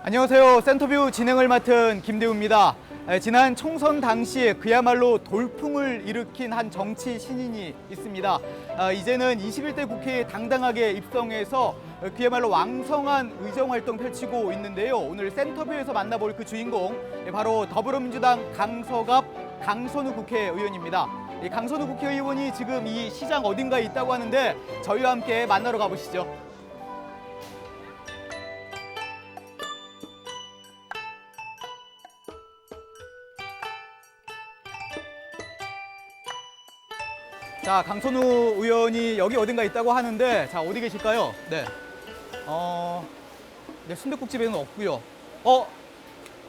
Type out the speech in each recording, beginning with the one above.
안녕하세요. 센터뷰 진행을 맡은 김대우입니다. 지난 총선 당시 그야말로 돌풍을 일으킨 한 정치 신인이 있습니다. 이제는 21대 국회에 당당하게 입성해서 그야말로 왕성한 의정활동 펼치고 있는데요. 오늘 센터뷰에서 만나볼 그 주인공, 바로 더불어민주당 강서갑 강선우 국회의원입니다. 강선우 국회의원이 지금 이 시장 어딘가에 있다고 하는데 저희와 함께 만나러 가보시죠. 자, 강선우 의원이 여기 어딘가 있다고 하는데, 자, 어디 계실까요? 네. 네, 순댓국집에는 없고요.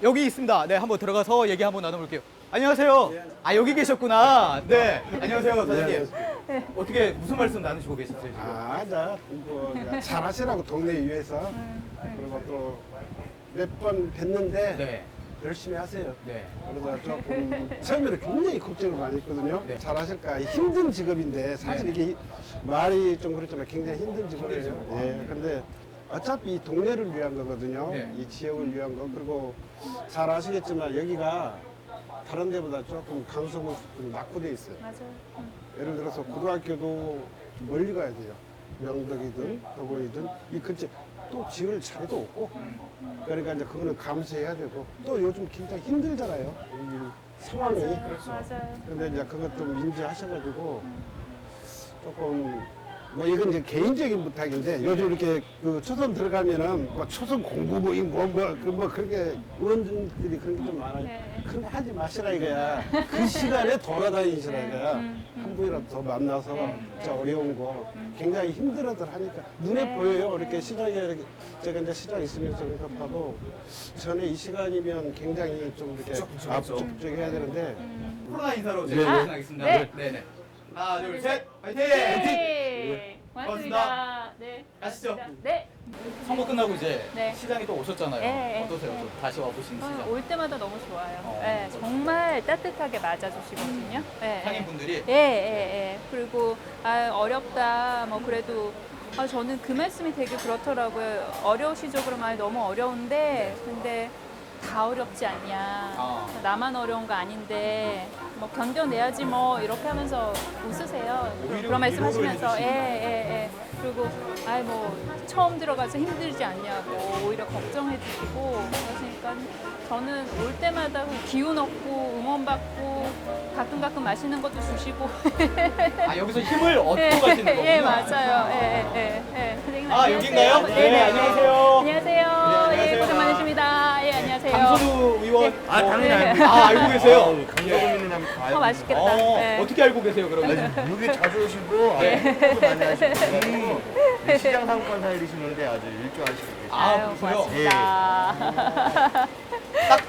여기 있습니다. 네, 한번 들어가서 얘기 한번 나눠볼게요. 안녕하세요. 아, 여기 계셨구나. 네. 안녕하세요, 사장님. 네. 어떻게, 무슨 말씀 나누시고 계셨어요, 지금? 잘하시라고 동네 위해서. 그리고 또 몇 번 뵀는데 네. 열심히 하세요. 네. 그래서 조금 처음에는 굉장히 걱정을 많이 했거든요. 네. 잘하실까 힘든 직업인데 사실 네. 이게 말이 좀 그렇지만 굉장히 힘든 직업이에요. 예. 근데 어차피 이 동네를 위한 거거든요. 네. 이 지역을 위한 거. 그리고 잘 아시겠지만 여기가 다른 데보다 조금 강서구 낙후돼 있어요. 맞아요. 예를 들어서 고등학교도 멀리 가야 돼요. 명덕이든 도보이든 이 근처 또 지을 자리도 없고, 그러니까 이제 그거는 감수해야 되고, 또 요즘 굉장히 힘들잖아요. 이 상황이. 맞아요. 근데 이제 그것 좀 인지하셔가지고 조금 뭐 이건 이제 개인적인 부탁인데, 요즘 이렇게 그 초선 들어가면은 뭐 초선 공부 모임 뭐 그렇게 의원들이 그런 게 좀 많아요. 네. 그런 거 하지 마시라 이거야. 그 시간에 돌아다니시라 이거야. 한 분이라도 더 만나서 진짜 어려운 거 굉장히 힘들어들 하니까 눈에 네. 보여요. 이렇게 시장에 이렇게 제가 이제 시장 있으면서 이렇게 봐도 전에 이 시간이면 굉장히 좀 이렇게 압축해야 되는데 코로나 인사로 네. 제가 진행하겠습니다. 네. 네네. 하나, 둘, 셋, 화이팅! 네. 고맙습니다. 고맙습니다. 네. 가시죠. 네. 선거 끝나고 이제 네. 시장에 또 오셨잖아요. 네. 어떠세요? 또 다시 와보신 시장. 올 때마다 너무 좋아요. 어. 네, 정말 따뜻하게 맞아주시거든요. 네. 상인분들이? 예, 예, 예. 그리고 어렵다. 뭐 그래도 저는 그 말씀이 되게 그렇더라고요. 어려우시죠? 그러면 너무 어려운데 근데 다 어렵지 않냐. 나만 어려운 거 아닌데 뭐 견뎌내야지 뭐 이렇게 하면서 웃으세요. 오히려 그런 말씀하시면서 위로를 예. 그리고 뭐 처음 들어가서 힘들지 않냐고 오히려 걱정해 주시고 그러시니까 저는 올 때마다 기운 얻고 응원받고 가끔 맛있는 것도 주시고 아, 여기서 힘을 얻고 가시는 거군요. 예, 맞아요. 선생님 아, 안녕하세요. 여긴가요? 네, 안녕하세요. 안녕하세요. 네, 예, 안녕하세요. 오랜만이십니다. 예, 안녕하세요. 강선우 의원. 아, 당연히 알고 아, 알고 계세요? 강서구민이라면 다 알고 맛있겠다. 네. 어떻게 알고 계세요, 그러면? 여기 자주 오시고 공부 많이 하시고 시장 상권 살리시는데 아주 일조하시고 계세요. 아, 그러세요? 고맙습니다. 딱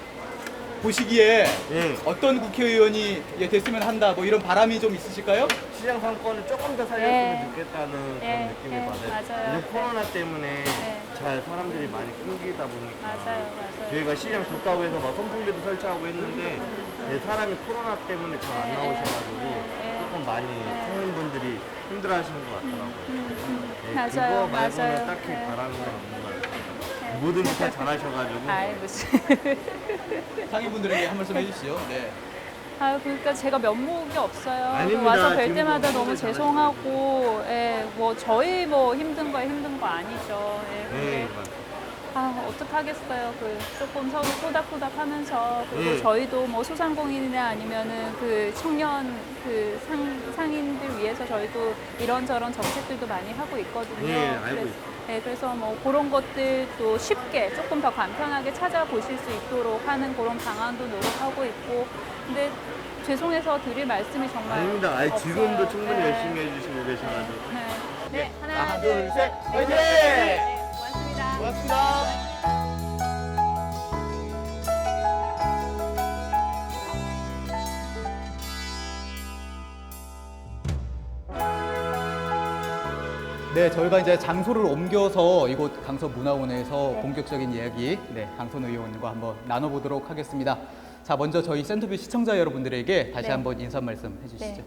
보시기에 예. 어떤 국회의원이 됐으면 한다, 뭐 이런 바람이 좀 있으실까요? 시장 상권을 조금 더 살렸으면 예. 좋겠다는 예, 그런 느낌이 예, 받아요. 맞아요. 요즘 코로나 때문에 네. 잘 사람들이 많이 끊기다 보니까 맞아요. 저희가 시장 좋다고 해서 막 선풍기도 설치하고 했는데 사람이 코로나 때문에 잘 안 나오셔가지고 조금 많이 성인분들이 힘들어하시는 것 같더라고요. 맞아요. 그거 말고는 맞아요. 딱히 네. 바라는 건 없는 것 같아요. 모든 일 다 잘하셔가지고 아이, 무슨. 상인분들에게 한 말씀 해주시죠. 네. 그러니까 제가 면목이 없어요. 아닙니다. 와서 뵐 지금 때마다 너무 너무 잘하시고. 죄송하고, 뭐 저희 뭐 힘든 거 아니죠. 근데 어떡하겠어요. 조금 서로 토닥토닥 하면서, 그리고 네. 저희도 뭐 소상공인이나 아니면은 청년 상인들 위해서 저희도 이런저런 정책들도 많이 하고 있거든요. 네, 알고 있어요. 그래서 뭐 그런 것들도 쉽게 조금 더 간편하게 찾아보실 수 있도록 하는 그런 방안도 노력하고 있고, 근데 죄송해서 드릴 말씀이 정말 아닙니다. 아니, 없어요. 지금도 충분히 네. 열심히 해주시고 계셔가지고 네, 하나, 둘, 셋, 화이팅! 네, 고맙습니다. 고맙습니다. 네, 저희가 이제 장소를 옮겨서 이곳 강서문화원에서 본격적인 이야기, 강선우 의원과 한번 나눠보도록 하겠습니다. 자, 먼저 저희 센터뷰 시청자 여러분들에게 다시 네. 한번 인사 말씀 해주시죠.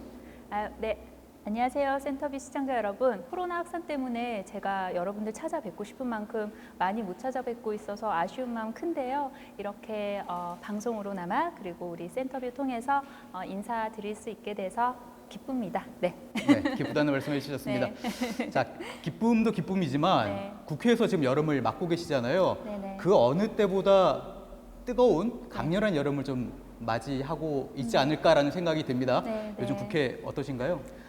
네. 안녕하세요. 센터비 시청자 여러분. 코로나 확산 때문에 제가 여러분들 찾아뵙고 싶은 만큼 많이 못 찾아뵙고 있어서 아쉬운 마음 큰데요. 이렇게 방송으로나마 그리고 우리 센터비 통해서 인사드릴 수 있게 돼서 기쁩니다. 네. 네, 기쁘다는 말씀해 주셨습니다. 네. 자, 기쁨도 기쁨이지만 네. 국회에서 지금 여름을 맞고 계시잖아요. 네네. 그 어느 때보다 뜨거운 강렬한 여름을 좀 맞이하고 있지 않을까라는 생각이 듭니다. 네, 요즘 네. 국회 어떠신가요?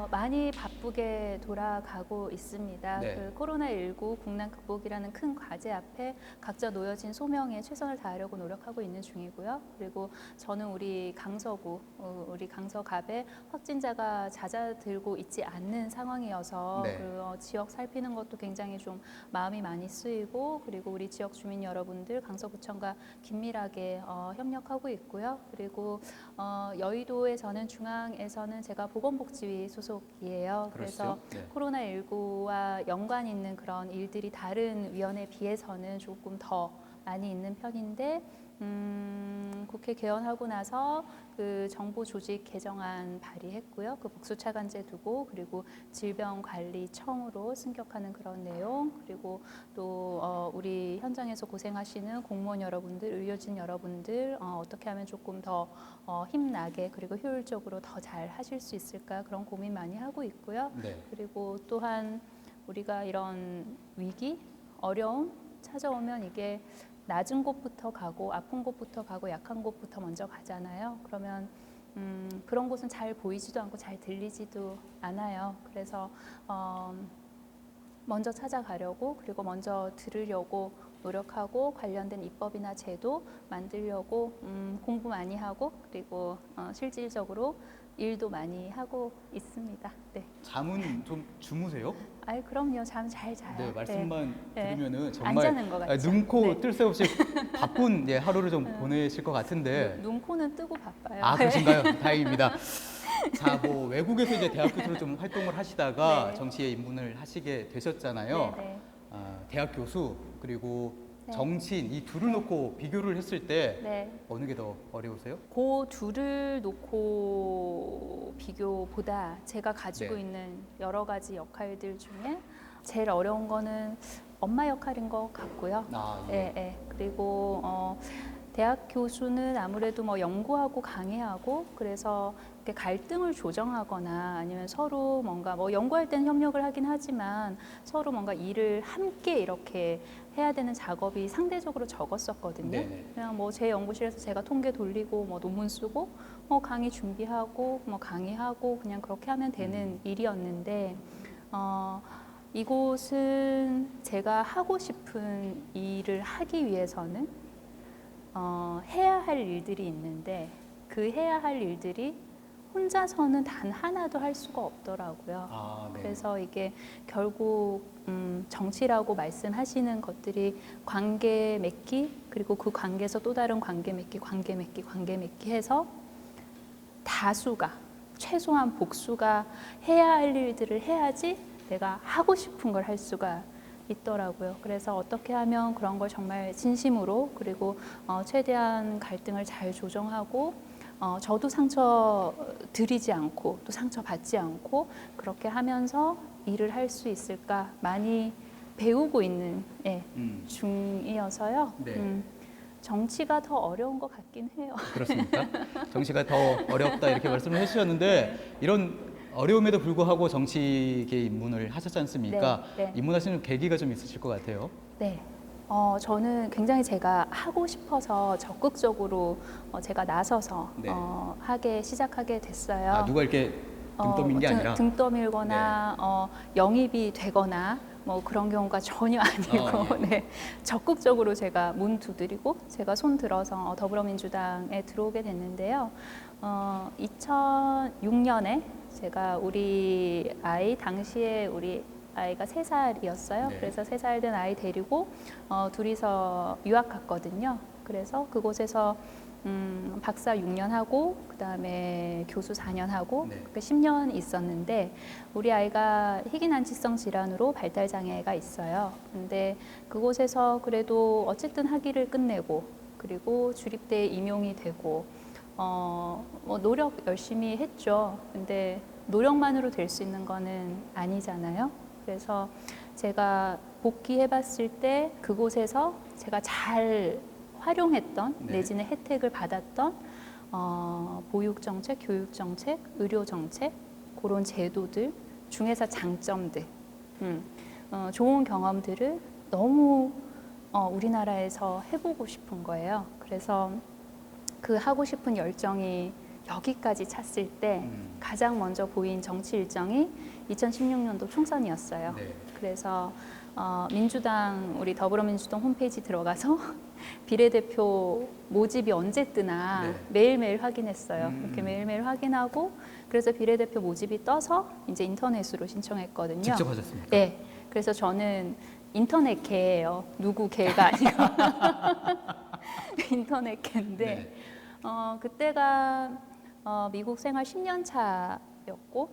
많이 바쁘게 돌아가고 있습니다. 네. 그 코로나19 국난 극복이라는 큰 과제 앞에 각자 놓여진 소명에 최선을 다하려고 노력하고 있는 중이고요. 그리고 저는 우리 강서구, 우리 강서갑에 확진자가 잦아들고 있지 않는 상황이어서 네. 그 지역 살피는 것도 굉장히 좀 마음이 많이 쓰이고, 그리고 우리 지역 주민 여러분들 강서구청과 긴밀하게 협력하고 있고요. 그리고 여의도에서는 중앙에서는 제가 보건복지위 소속이에요. 그래서 네. 코로나19와 연관 있는 그런 일들이 다른 위원회에 비해서는 조금 더 많이 있는 편인데, 국회 개원하고 나서 그 정부 조직 개정안 발의했고요. 그 복수차관제 두고, 그리고 질병관리청으로 승격하는 그런 내용, 그리고 또 우리 현장에서 고생하시는 공무원 여러분들, 의료진 여러분들 어떻게 하면 조금 더 힘나게 그리고 효율적으로 더 잘 하실 수 있을까, 그런 고민 많이 하고 있고요. 네. 그리고 또한 우리가 이런 위기, 어려움 찾아오면 이게 낮은 곳부터 가고 아픈 곳부터 가고 약한 곳부터 먼저 가잖아요. 그러면 그런 곳은 잘 보이지도 않고 잘 들리지도 않아요. 그래서 먼저 찾아가려고, 그리고 먼저 들으려고 노력하고, 관련된 입법이나 제도 만들려고 공부 많이 하고, 그리고 실질적으로 일도 많이 하고 있습니다. 네. 잠은 좀 주무세요? 아이, 그럼요. 잠 잘 자요. 네, 말씀만 네. 들으면은 안 정말 자는 것 같죠? 눈코 네. 뜰 새 없이 바쁜 하루를 좀 보내실 것 같은데. 눈, 코는 뜨고 바빠요. 아, 그러신가요? 다행입니다. 자, 뭐 외국에서 이제 대학 교수로 좀 활동을 하시다가 네. 정치에 입문을 하시게 되셨잖아요. 네, 네. 대학 교수 그리고 네. 정치인 이 둘을 놓고 비교를 했을 때 네. 어느 게 더 어려우세요? 그 둘을 놓고 비교보다 제가 가지고 네. 있는 여러 가지 역할들 중에 제일 어려운 거는 엄마 역할인 것 같고요. 아, 예. 예, 예. 그리고 대학 교수는 아무래도 뭐 연구하고 강의하고, 그래서 이렇게 갈등을 조정하거나 아니면 서로 뭔가 뭐 연구할 때는 협력을 하긴 하지만 서로 뭔가 일을 함께 이렇게 해야 되는 작업이 상대적으로 적었었거든요. 네네. 그냥 뭐 제 연구실에서 제가 통계 돌리고 뭐 논문 쓰고 뭐 강의 준비하고 뭐 강의하고 그냥 그렇게 하면 되는 일이었는데, 이곳은 제가 하고 싶은 일을 하기 위해서는 해야 할 일들이 있는데, 그 해야 할 일들이 혼자서는 단 하나도 할 수가 없더라고요. 아, 네. 그래서 이게 결국 정치라고 말씀하시는 것들이 관계 맺기, 그리고 그 관계에서 또 다른 관계 맺기 해서 다수가, 최소한 복수가 해야 할 일들을 해야지 내가 하고 싶은 걸 할 수가 있더라고요. 그래서 어떻게 하면 그런 걸 정말 진심으로, 그리고 최대한 갈등을 잘 조정하고, 저도 상처 드리지 않고 또 상처 받지 않고 그렇게 하면서 일을 할 수 있을까 많이 배우고 있는 중이어서요. 네. 정치가 더 어려운 것 같긴 해요. 그렇습니까? 정치가 더 어렵다 이렇게 말씀을 해주셨는데, 이런 어려움에도 불구하고 정치계에 입문을 하셨지 않습니까? 네, 네. 입문하시는 계기가 좀 있으실 것 같아요. 네. 저는 굉장히 제가 하고 싶어서 적극적으로 제가 나서서 네. 시작하게 됐어요. 아, 누가 이렇게 등 떠민 게 아니라. 등 떠밀거나 영입이 되거나 뭐 그런 경우가 전혀 아니고 예. 네, 적극적으로 제가 문 두드리고 제가 손 들어서 더불어민주당에 들어오게 됐는데요. 2006년에 제가 우리 아이, 당시에 우리 아이가 3살이었어요. 네. 그래서 3살 된 아이 데리고 둘이서 유학 갔거든요. 그래서 그곳에서 박사 6년 하고 그다음에 교수 4년 하고 네. 그렇게 10년 있었는데, 우리 아이가 희귀난치성 질환으로 발달 장애가 있어요. 근데 그곳에서 그래도 어쨌든 학위를 끝내고, 그리고 주립대에 임용이 되고 뭐 노력 열심히 했죠. 근데 노력만으로 될 수 있는 거는 아니잖아요. 그래서 제가 복귀해봤을 때 그곳에서 제가 잘 활용했던 네. 내지는 혜택을 받았던 보육정책, 교육정책, 의료정책 그런 제도들 중에서 장점들 좋은 경험들을 너무 우리나라에서 해보고 싶은 거예요. 그래서 그 하고 싶은 열정이 여기까지 찼을 때 가장 먼저 보인 정치 일정이 2016년도 총선이었어요. 네. 그래서 민주당 우리 더불어민주당 홈페이지 들어가서 비례대표 모집이 언제 뜨나 네. 매일매일 확인했어요. 이렇게 매일매일 확인하고 그래서 비례대표 모집이 떠서 이제 인터넷으로 신청했거든요. 직접 하셨습니까? 네. 그래서 저는 인터넷 개예요. 누구 개가 아니고 인터넷 개인데 네. 그때가 미국 생활 10년 차였고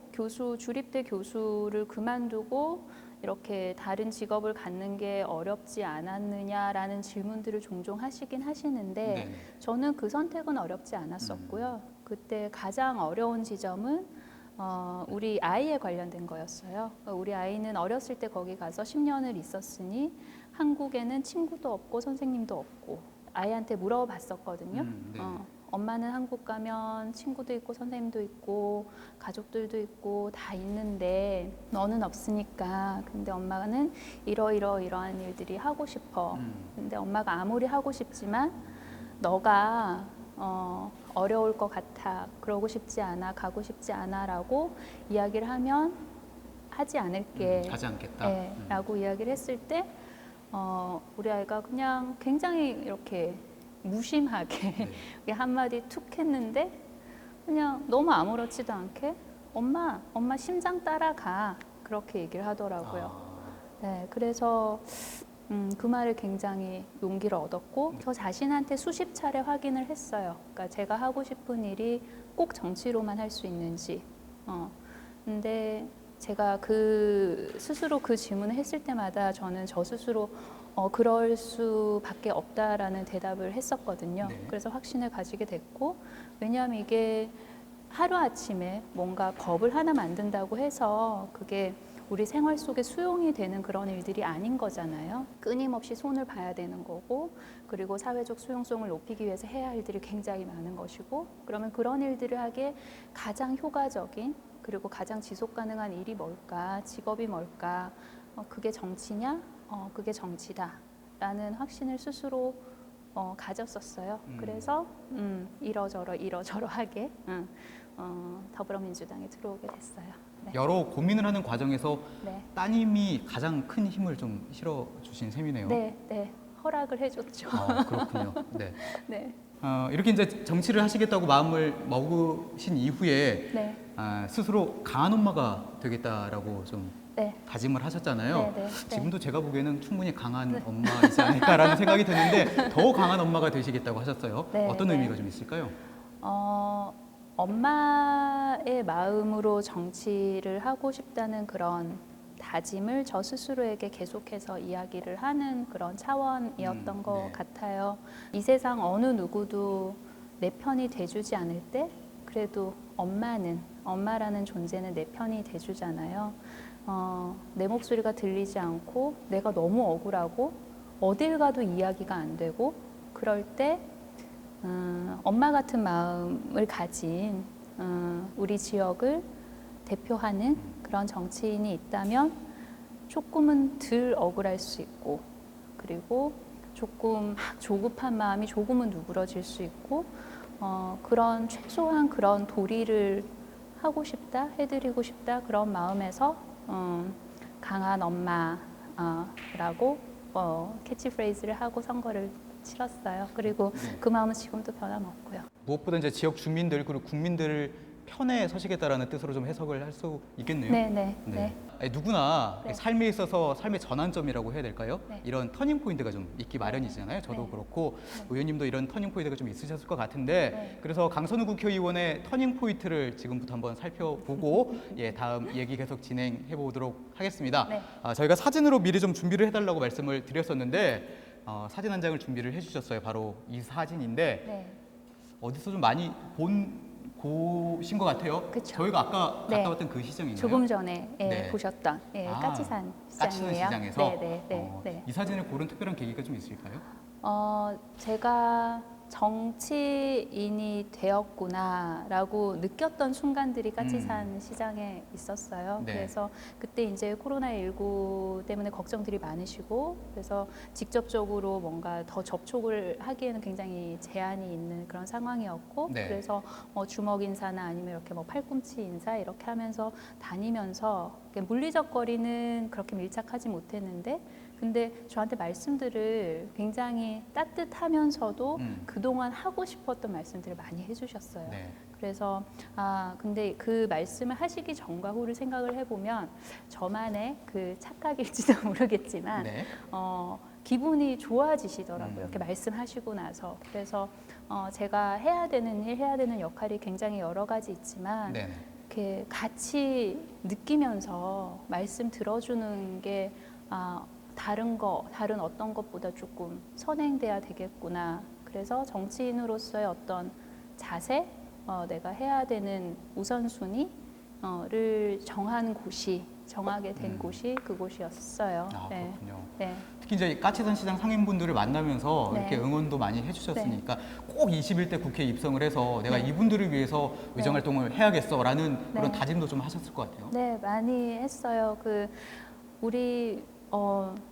주립대 교수를 그만두고 이렇게 다른 직업을 갖는 게 어렵지 않았느냐라는 질문들을 종종 하시긴 하시는데 네. 저는 그 선택은 어렵지 않았었고요. 그때 가장 어려운 지점은 우리 아이에 관련된 거였어요. 우리 아이는 어렸을 때 거기 가서 10년을 있었으니 한국에는 친구도 없고 선생님도 없고 아이한테 물어봤었거든요. 네. 엄마는 한국 가면 친구도 있고 선생님도 있고 가족들도 있고 다 있는데 너는 없으니까 근데 엄마는 이러한 일들이 하고 싶어. 근데 엄마가 아무리 하고 싶지만 너가 어려울 것 같아. 그러고 싶지 않아. 가고 싶지 않아 라고 이야기를 하면 하지 않을게. 가지 않겠다. 네, 라고 이야기를 했을 때 우리 아이가 그냥 굉장히 이렇게 무심하게 한마디 툭 했는데 그냥 너무 아무렇지도 않게 엄마 심장 따라가 그렇게 얘기를 하더라고요. 네, 그래서 그 말을 굉장히 용기를 얻었고 저 자신한테 수십 차례 확인을 했어요. 그러니까 제가 하고 싶은 일이 꼭 정치로만 할 수 있는지. 근데 제가 스스로 그 질문을 했을 때마다 저는 저 스스로 그럴 수밖에 없다라는 대답을 했었거든요. 네. 그래서 확신을 가지게 됐고 왜냐하면 이게 하루아침에 뭔가 법을 하나 만든다고 해서 그게 우리 생활 속에 수용이 되는 그런 일들이 아닌 거잖아요. 끊임없이 손을 봐야 되는 거고 그리고 사회적 수용성을 높이기 위해서 해야 할 일들이 굉장히 많은 것이고 그러면 그런 일들을 하기에 가장 효과적인 그리고 가장 지속 가능한 일이 뭘까? 직업이 뭘까? 그게 정치냐? 그게 정치다. 라는 확신을 스스로 가졌었어요. 그래서 이러저러하게 더불어민주당에 들어오게 됐어요. 네. 여러 고민을 하는 과정에서 네. 따님이 가장 큰 힘을 좀 실어주신 셈이네요. 네. 허락을 해줬죠. 그렇군요. 네. 네. 이렇게 이제 정치를 하시겠다고 마음을 먹으신 이후에 네. 스스로 강한 엄마가 되겠다라고 좀 네. 다짐을 하셨잖아요. 네. 지금도 제가 보기에는 충분히 강한 엄마이지 않을까라는 생각이 드는데 더 강한 엄마가 되시겠다고 하셨어요. 네, 어떤 네. 의미가 좀 있을까요? 엄마의 마음으로 정치를 하고 싶다는 그런 다짐을 저 스스로에게 계속해서 이야기를 하는 그런 차원이었던 것 네. 같아요. 이 세상 어느 누구도 내 편이 돼주지 않을 때 그래도 엄마라는 존재는 내 편이 돼주잖아요. 내 목소리가 들리지 않고 내가 너무 억울하고 어딜 가도 이야기가 안 되고 그럴 때 엄마 같은 마음을 가진 우리 지역을 대표하는 그런 정치인이 있다면 조금은 덜 억울할 수 있고 그리고 조금 조급한 마음이 조금은 누그러질 수 있고 그런 최소한 그런 도리를 하고 싶다, 해드리고 싶다 그런 마음에서 강한 엄마라고 캐치프레이즈를 하고 선거를 치렀어요. 그리고 그 마음은 지금도 변함없고요. 무엇보다 이제 지역 주민들 그리고 국민들 편에 서시겠다라는 뜻으로 좀 해석을 할 수 있겠네요. 네. 아니, 누구나 네. 삶에 있어서 삶의 전환점이라고 해야 될까요? 네. 이런 터닝 포인트가 좀 있기 마련이잖아요. 저도 네. 그렇고 의원님도 이런 터닝 포인트가 좀 있으셨을 것 같은데 네. 그래서 강선우 국회의원의 터닝 포인트를 지금부터 한번 살펴보고 다음 얘기 계속 진행해 보도록 하겠습니다. 네. 저희가 사진으로 미리 좀 준비를 해달라고 말씀을 드렸었는데 사진 한 장을 준비를 해주셨어요. 바로 이 사진인데 네. 어디서 좀 많이 본 보신 것 같아요. 그쵸. 저희가 아까 네. 갔다 왔던 그 시장인가요? 조금 전에 네. 보셨던 아, 까치산 까치산 시장이에요. 시장에서 네. 이 사진을 고른 특별한 계기가 좀 있을까요? 제가 정치인이 되었구나라고 느꼈던 순간들이 까치산 시장에 있었어요. 네. 그래서 그때 이제 코로나19 때문에 걱정들이 많으시고 그래서 직접적으로 뭔가 더 접촉을 하기에는 굉장히 제한이 있는 그런 상황이었고 네. 그래서 뭐 주먹 인사나 아니면 이렇게 뭐 팔꿈치 인사 이렇게 하면서 다니면서 물리적 거리는 그렇게 밀착하지 못했는데 근데 저한테 말씀들을 굉장히 따뜻하면서도 그동안 하고 싶었던 말씀들을 많이 해주셨어요. 네. 그래서 근데 그 말씀을 하시기 전과 후를 생각을 해보면 저만의 그 착각일지도 모르겠지만 네. 기분이 좋아지시더라고요. 이렇게 말씀하시고 나서. 그래서 제가 해야 되는 일, 해야 되는 역할이 굉장히 여러 가지 있지만 네. 이렇게 같이 느끼면서 말씀 들어주는 게 다른 어떤 것보다 조금 선행돼야 되겠구나. 그래서 정치인으로서의 어떤 자세, 내가 해야 되는 우선순위를 정하게 된 곳이 그곳이었어요. 그렇군요. 네. 특히 이제 까치산 시장 상인분들을 만나면서 네. 이렇게 응원도 많이 해주셨으니까 꼭 21대 국회에 입성을 해서 내가 이분들을 위해서 의정활동을 해야겠어라는 그런 다짐도 좀 하셨을 것 같아요. 네, 많이 했어요. 우리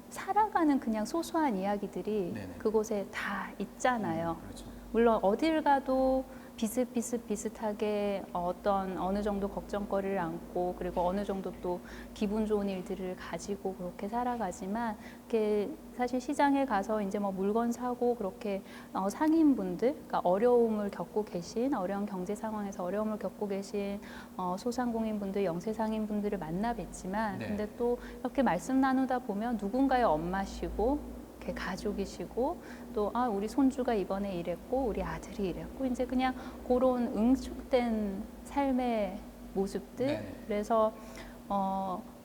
살아가는 그냥 소소한 이야기들이 네네. 그곳에 다 있잖아요. 그렇죠. 물론 어딜 가도 비슷하게 어느 정도 걱정거리를 안고 그리고 어느 정도 또 기분 좋은 일들을 가지고 그렇게 살아가지만 이렇게 사실 시장에 가서 이제 뭐 물건 사고 그렇게 상인분들, 그러니까 어려운 경제 상황에서 어려움을 겪고 계신 소상공인분들, 영세상인분들을 만나 뵀지만 네. 근데 또 이렇게 말씀 나누다 보면 누군가의 엄마시고 가족이시고 또 우리 손주가 이번에 이랬고 우리 아들이 이랬고 이제 그냥 그런 응축된 삶의 모습들 네. 그래서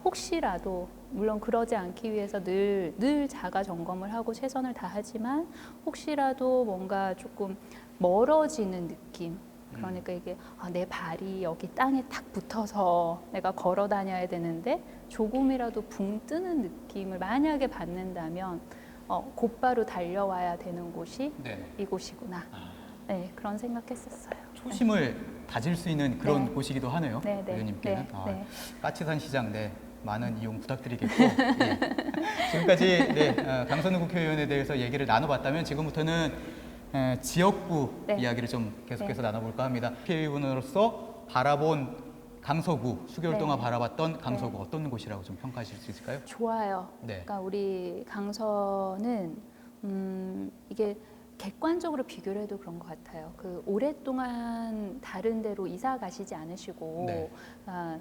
혹시라도 물론 그러지 않기 위해서 늘 자가 점검을 하고 최선을 다하지만 혹시라도 뭔가 조금 멀어지는 느낌 그러니까 이게 내 발이 여기 땅에 탁 붙어서 내가 걸어 다녀야 되는데 조금이라도 붕 뜨는 느낌을 만약에 받는다면 곧바로 달려와야 되는 곳이 네. 이곳이구나. 네, 그런 생각했었어요. 초심을 다질 수 있는 그런 네. 곳이기도 하네요. 네, 네, 의원님께는. 네. 까치산 시장 많은 이용 부탁드리겠고 예. 지금까지 강선우 국회의원에 대해서 얘기를 나눠봤다면 지금부터는 지역구 이야기를 좀 계속해서 나눠볼까 합니다. 국회의원으로서 바라본 강서구 수개월 동안 바라봤던 강서구 어떤 곳이라고 좀 평가하실 수 있을까요? 좋아요. 네. 그러니까 우리 강서는 이게 객관적으로 비교를 해도 그런 것 같아요. 오랫동안 다른 데로 이사 가시지 않으시고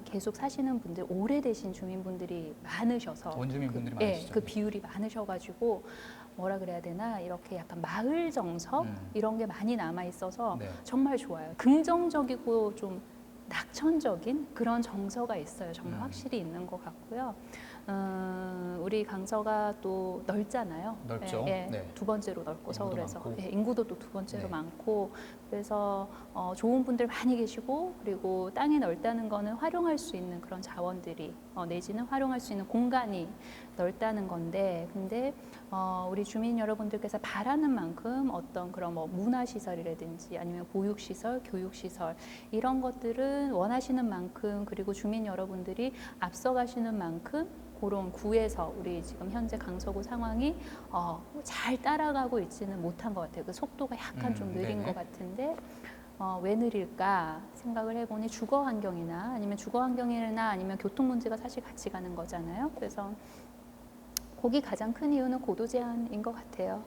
계속 사시는 분들, 오래되신 주민분들이 많으셔서 원주민분들이 많으시죠. 그 비율이 많으셔가지고 뭐라 그래야 되나 이렇게 약간 마을 정서 이런 게 많이 남아 있어서 정말 좋아요. 긍정적이고 좀 낙천적인 그런 정서가 있어요. 정말 확실히 있는 것 같고요. 우리 강서가 또 넓잖아요. 넓죠. 두 번째로 넓고 인구도 서울에서 많고. 인구도 또 두 번째로 많고 그래서 좋은 분들 많이 계시고 그리고 땅이 넓다는 거는 활용할 수 있는 그런 자원들이 내지는 활용할 수 있는 공간이 넓다는 건데 근데 우리 주민 여러분들께서 바라는 만큼 어떤 그런 뭐 문화시설이라든지 아니면 보육시설, 교육시설 이런 것들은 원하시는 만큼 그리고 주민 여러분들이 앞서가시는 만큼 그런 구에서 우리 지금 현재 강서구 상황이 잘 따라가고 있지는 못한 것 같아요. 그 속도가 약간 좀 느린 것 같은데 왜 느릴까 생각을 해보니 주거 환경이나 아니면 교통 문제가 사실 같이 가는 거잖아요. 그래서 거기 가장 큰 이유는 고도 제한인 것 같아요.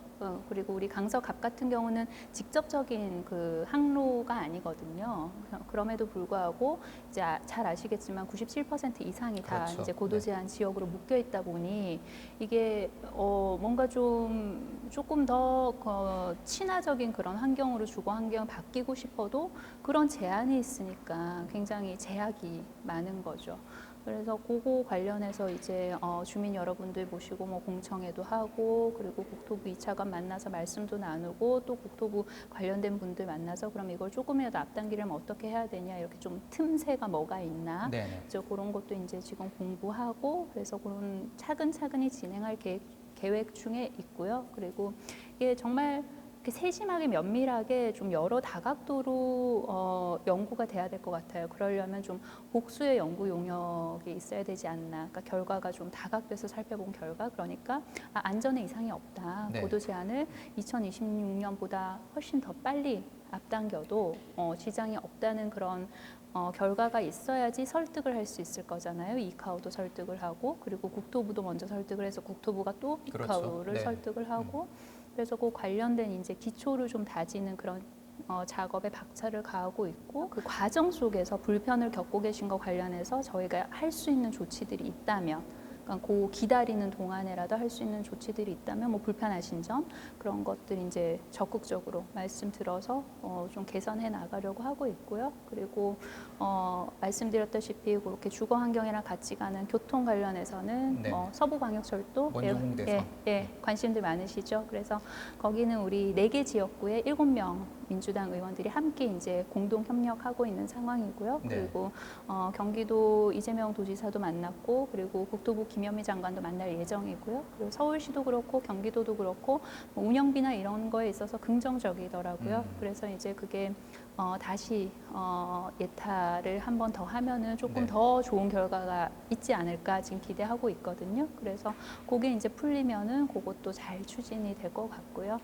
그리고 우리 강서갑 같은 경우는 직접적인 그 항로가 아니거든요. 그럼에도 불구하고 이제 잘 아시겠지만 97% 이상이 다 그렇죠. 이제 고도 제한 지역으로 묶여 있다 보니 이게 뭔가 조금 더 친화적인 그런 환경으로 주거 환경 바뀌고 싶어도 그런 제한이 있으니까 굉장히 제약이 많은 거죠. 그래서 그거 관련해서 이제 주민 여러분들 모시고 뭐 공청회도 하고 그리고 국토부 2차관 만나서 말씀도 나누고 또 국토부 관련된 분들 만나서 그럼 이걸 조금이라도 앞당기려면 어떻게 해야 되냐 이렇게 좀 틈새가 뭐가 있나 네네. 이제 그런 것도 이제 지금 공부하고 그래서 그런 차근차근히 진행할 계획 중에 있고요. 그리고 이게 정말 이렇게 세심하게 면밀하게 좀 여러 다각도로 연구가 돼야 될 것 같아요. 그러려면 좀 복수의 연구 용역이 있어야 되지 않나. 그러니까 결과가 좀 다각돼서 살펴본 결과, 그러니까 안전에 이상이 없다. 네. 보도 제한을 2026년보다 훨씬 더 빨리 앞당겨도 지장이 없다는 그런 결과가 있어야지 설득을 할 수 있을 거잖아요. 이카오도 설득을 하고 그리고 국토부도 먼저 설득을 해서 국토부가 또 그렇죠. 이카오를 네. 설득을 하고 그래서 그 관련된 이제 기초를 좀 다지는 그런 작업에 박차를 가하고 있고 그 과정 속에서 불편을 겪고 계신 거 관련해서 저희가 할 수 있는 조치들이 있다면 그러니까 그 기다리는 동안에라도 할 수 있는 조치들이 있다면 뭐 불편하신 점 그런 것들 이제 적극적으로 말씀 들어서 좀 개선해 나가려고 하고 있고요. 그리고 말씀드렸다시피 그렇게 주거 환경이랑 같이 가는 교통 관련해서는 네. 서부광역철도 원종공대선. 관심들 많으시죠. 그래서 거기는 우리 4개 지역구에 7명 민주당 의원들이 함께 이제 공동 협력하고 있는 상황이고요. 네. 그리고 경기도 이재명 도지사도 만났고 그리고 국토부 김현미 장관도 만날 예정이고요. 그리고 서울시도 그렇고 경기도도 그렇고 뭐 운영비나 이런 거에 있어서 긍정적이더라고요. 그래서 이제 그게 다시 예타를 한 번 더 하면은 조금 네. 더 좋은 결과가 있지 않을까 지금 기대하고 있거든요. 그래서 그게 이제 풀리면은 그것도 잘 추진이 될 것 같고요.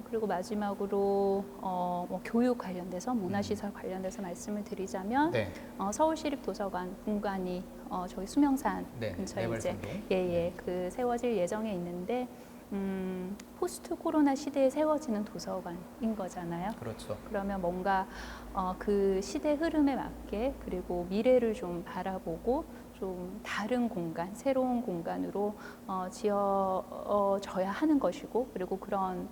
그리고 마지막으로 뭐 교육 관련돼서 문화시설 관련돼서 말씀을 드리자면 네. 서울시립도서관 분관이 저기 수명산 네. 근처에 이제 내발산동. 그 세워질 예정에 있는데 포스트 코로나 시대에 세워지는 도서관인 거잖아요. 그렇죠. 그러면 뭔가 그 시대 흐름에 맞게 그리고 미래를 좀 바라보고 좀 다른 공간, 새로운 공간으로 지어져야 하는 것이고 그리고 그런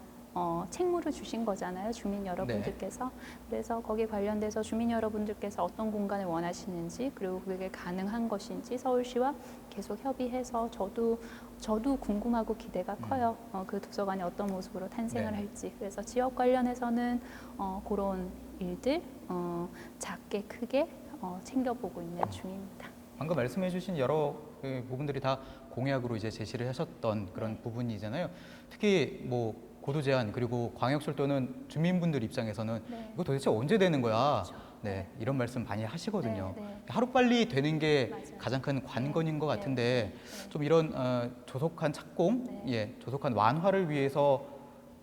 책무를 주신 거잖아요, 주민 여러분들께서. 그래서 거기에 관련돼서 주민 여러분들께서 어떤 공간을 원하시는지 그리고 그게 가능한 것인지 서울시와 계속 협의해서 저도 궁금하고 기대가 커요. 그 도서관이 어떤 모습으로 탄생을 네. 할지. 그래서 지역 관련해서는 그런 일들 작게 크게 챙겨보고 있는 중입니다. 방금 말씀해주신 여러 부분들이 다 공약으로 이제 제시를 하셨던 그런 네. 부분이잖아요. 특히 뭐 고도 제한 그리고 광역철도는 주민분들 입장에서는 네. 이거 도대체 언제 되는 거야? 그렇죠. 네, 이런 말씀 많이 하시거든요. 네, 네. 하루 빨리 되는 게 맞아요. 가장 큰 관건인 것 네, 같은데 네. 좀 이런 조속한 착공, 네. 예, 조속한 완화를 위해서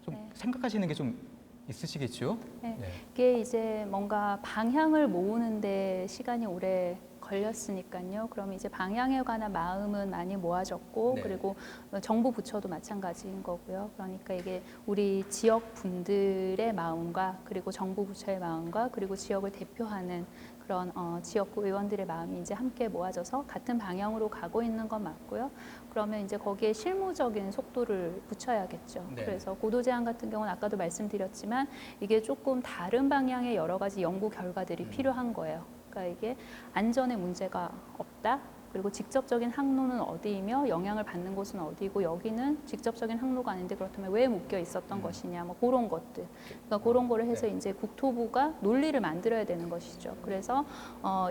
좀 네. 생각하시는 게 좀 있으시겠죠? 네. 이게 이제 뭔가 방향을 모으는데 시간이 오래 걸렸으니까요. 그럼 이제 방향에 관한 마음은 많이 모아졌고 네. 그리고 정부 부처도 마찬가지인 거고요. 그러니까 이게 우리 지역 분들의 마음과 그리고 정부 부처의 마음과 그리고 지역을 대표하는 그런 지역구 의원들의 마음이 이제 함께 모아져서 같은 방향으로 가고 있는 건 맞고요. 그러면 이제 거기에 실무적인 속도를 붙여야겠죠. 네. 그래서 고도 제한 같은 경우는 아까도 말씀드렸지만 이게 조금 다른 방향의 여러 가지 연구 결과들이 필요한 거예요. 그러니까 이게 안전에 문제가 없다. 그리고 직접적인 항로는 어디이며 영향을 받는 곳은 어디고 여기는 직접적인 항로가 아닌데 그렇다면 왜 묶여 있었던 것이냐 뭐 그런 것들. 그러니까 그런 거를 해서 네. 이제 국토부가 논리를 만들어야 되는 것이죠. 그래서